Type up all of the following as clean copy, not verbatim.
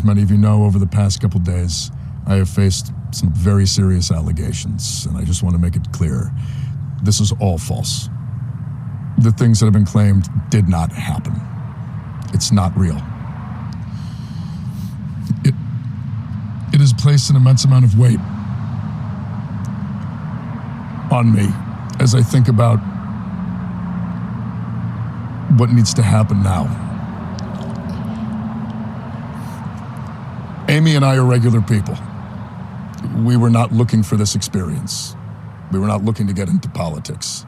as many of you know, over the past couple days, I have faced some very serious allegations, and I just want to make it clear, this is all false. The things that have been claimed did not happen. It's not real. It has placed an immense amount of weight on me as I think about what needs to happen now. Amy and I are regular people. We were not looking for this experience. We were not looking to get into politics.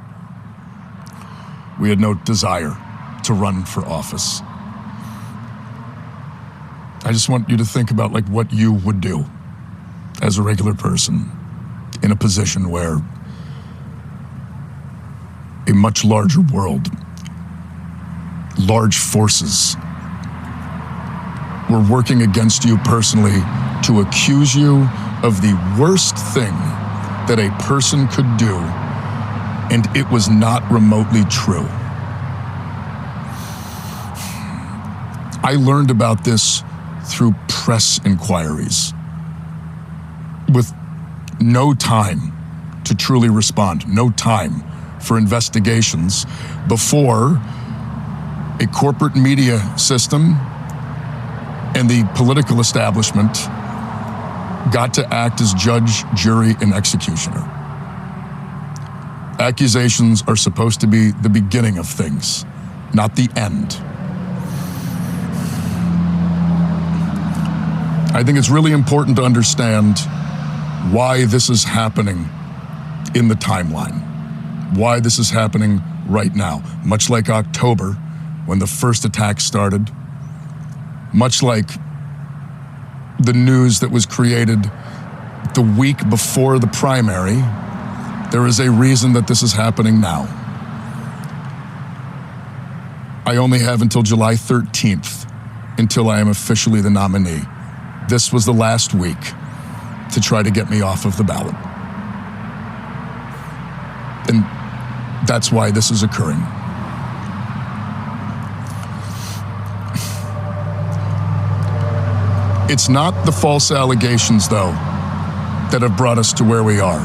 We had no desire to run for office. I just want you to think about what you would do as a regular person in a position where a much larger world, large forces, were working against you personally to accuse you of the worst thing that a person could do, and it was not remotely true. I learned about this through press inquiries, with no time to truly respond, no time for investigations before a corporate media system and the political establishment got to act as judge, jury, and executioner. Accusations are supposed to be the beginning of things, not the end. I think it's really important to understand why this is happening in the timeline, why this is happening right now. Much like October, when the first attack started, much like the news that was created the week before the primary, there is a reason that this is happening now. I only have until July 13th until I am officially the nominee. This was the last week to try to get me off of the ballot. And that's why this is occurring. It's not the false allegations, though, that have brought us to where we are.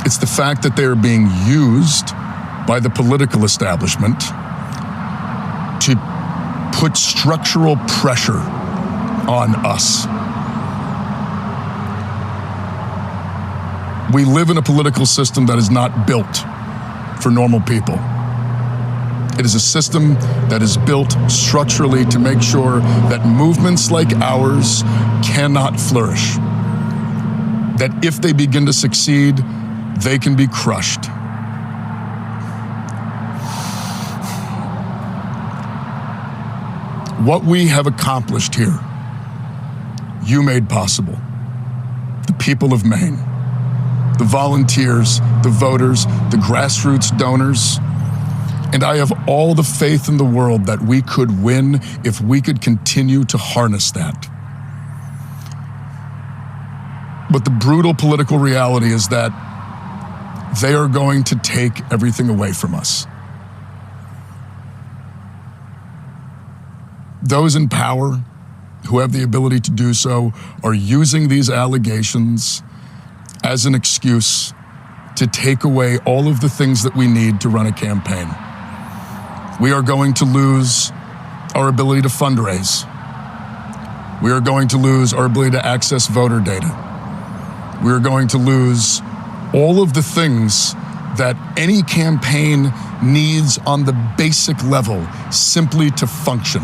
It's the fact that they are being used by the political establishment to put structural pressure on us. We live in a political system that is not built for normal people. It is a system that is built structurally to make sure that movements like ours cannot flourish. That if they begin to succeed, they can be crushed. What we have accomplished here, you made possible. The people of Maine, the volunteers, the voters, the grassroots donors, and I have all the faith in the world that we could win if we could continue to harness that. But the brutal political reality is that they are going to take everything away from us. Those in power who have the ability to do so are using these allegations as an excuse to take away all of the things that we need to run a campaign. We are going to lose our ability to fundraise. We are going to lose our ability to access voter data. We are going to lose all of the things that any campaign needs on the basic level simply to function.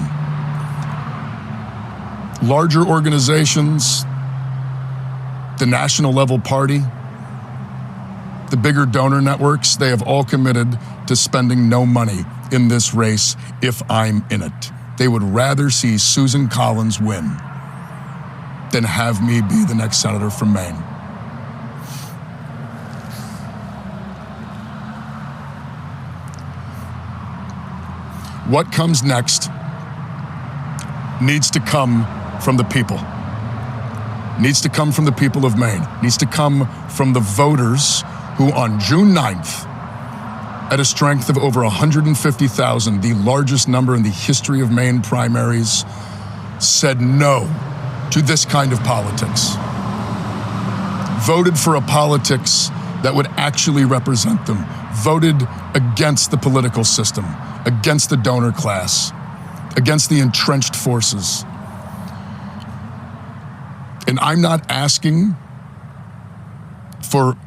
Larger organizations, the national level party, the bigger donor networks, they have all committed to spending no money in this race if I'm in it. They would rather see Susan Collins win than have me be the next senator from Maine. What comes next needs to come from the people. Needs to come from the people of Maine. Needs to come from the voters who on June 9th, at a strength of over 150,000, the largest number in the history of Maine primaries, said no to this kind of politics, voted for a politics that would actually represent them, voted against the political system, against the donor class, against the entrenched forces. And I'm not asking for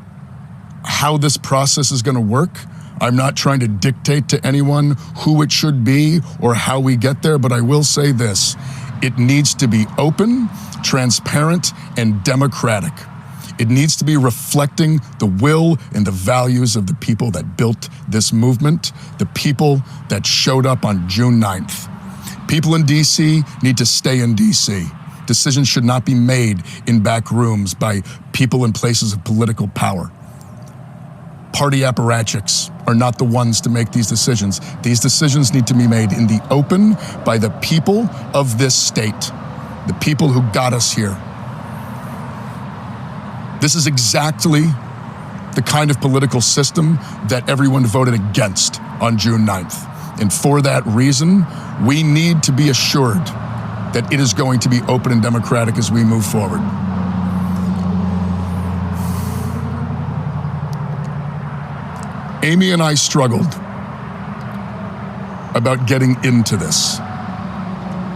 how this process is going to work. I'm not trying to dictate to anyone who it should be or how we get there, but I will say this: it needs to be open, transparent, and democratic. It needs to be reflecting the will and the values of the people that built this movement, the people that showed up on June 9th. People in DC need to stay in DC. Decisions should not be made in back rooms by people in places of political power. Party apparatchiks are not the ones to make these decisions. These decisions need to be made in the open by the people of this state, the people who got us here. This is exactly the kind of political system that everyone voted against on June 9th. And for that reason, we need to be assured that it is going to be open and democratic as we move forward. Amy and I struggled about getting into this.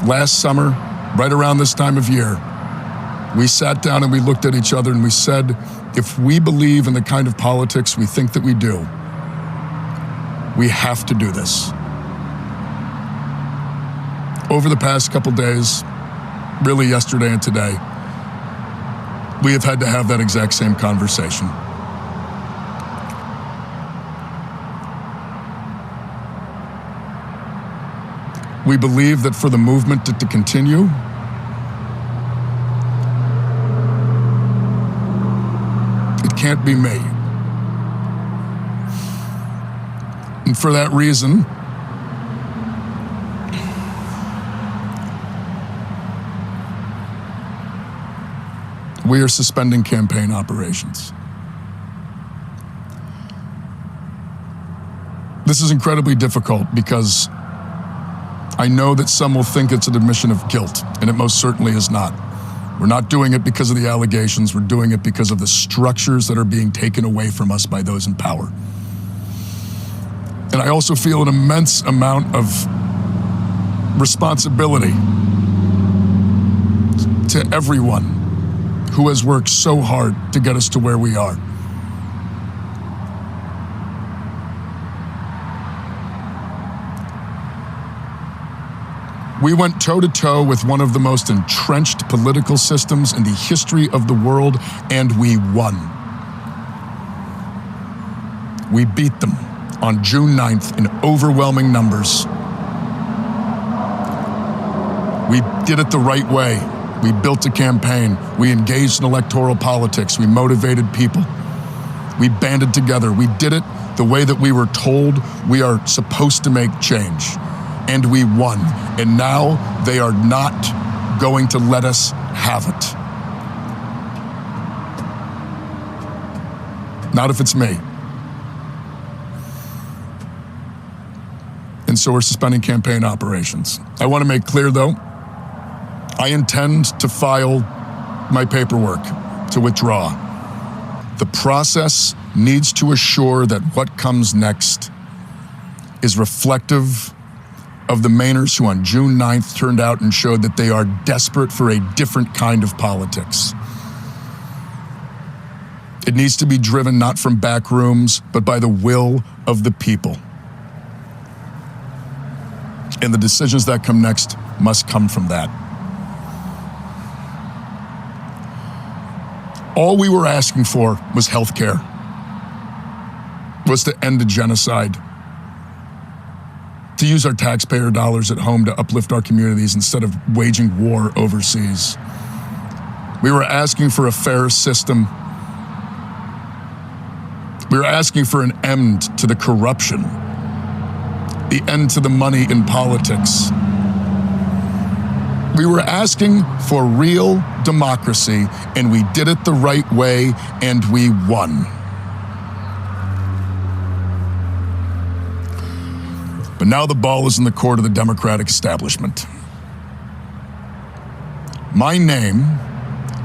Last summer, right around this time of year, we sat down and we looked at each other and we said, if we believe in the kind of politics we think that we do, we have to do this. Over the past couple days, really yesterday and today, we have had to have that exact same conversation. We believe that for the movement to continue, it can't be me. And for that reason, we are suspending campaign operations. This is incredibly difficult because I know that some will think it's an admission of guilt, and it most certainly is not. We're not doing it because of the allegations. We're doing it because of the structures that are being taken away from us by those in power. And I also feel an immense amount of responsibility to everyone who has worked so hard to get us to where we are. We went toe-to-toe with one of the most entrenched political systems in the history of the world, and we won. We beat them on June 9th in overwhelming numbers. We did it the right way. We built a campaign. We engaged in electoral politics. We motivated people. We banded together. We did it the way that we were told we are supposed to make change. And we won. And now they are not going to let us have it. Not if it's me. And so we're suspending campaign operations. I want to make clear, though, I intend to file my paperwork to withdraw. The process needs to assure that what comes next is reflective of the Mainers who on June 9th turned out and showed that they are desperate for a different kind of politics. It needs to be driven not from back rooms, but by the will of the people. And the decisions that come next must come from that. All we were asking for was health care, was to end a genocide, to use our taxpayer dollars at home to uplift our communities instead of waging war overseas. We were asking for a fair system. We were asking for an end to the corruption, the end to the money in politics. We were asking for real democracy, and we did it the right way, and we won. But now the ball is in the court of the Democratic establishment. My name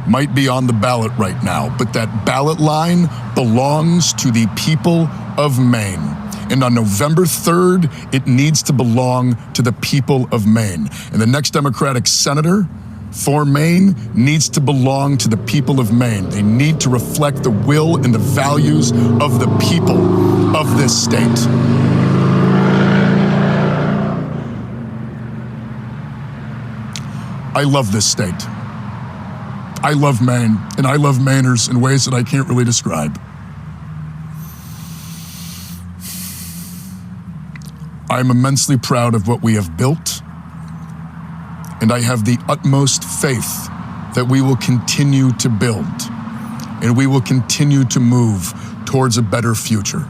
might be on the ballot right now, but that ballot line belongs to the people of Maine. And on November 3rd, it needs to belong to the people of Maine. And the next Democratic senator for Maine needs to belong to the people of Maine. They need to reflect the will and the values of the people of this state. I love this state. I love Maine, and I love Mainers in ways that I can't really describe. I'm immensely proud of what we have built, and I have the utmost faith that we will continue to build, and we will continue to move towards a better future.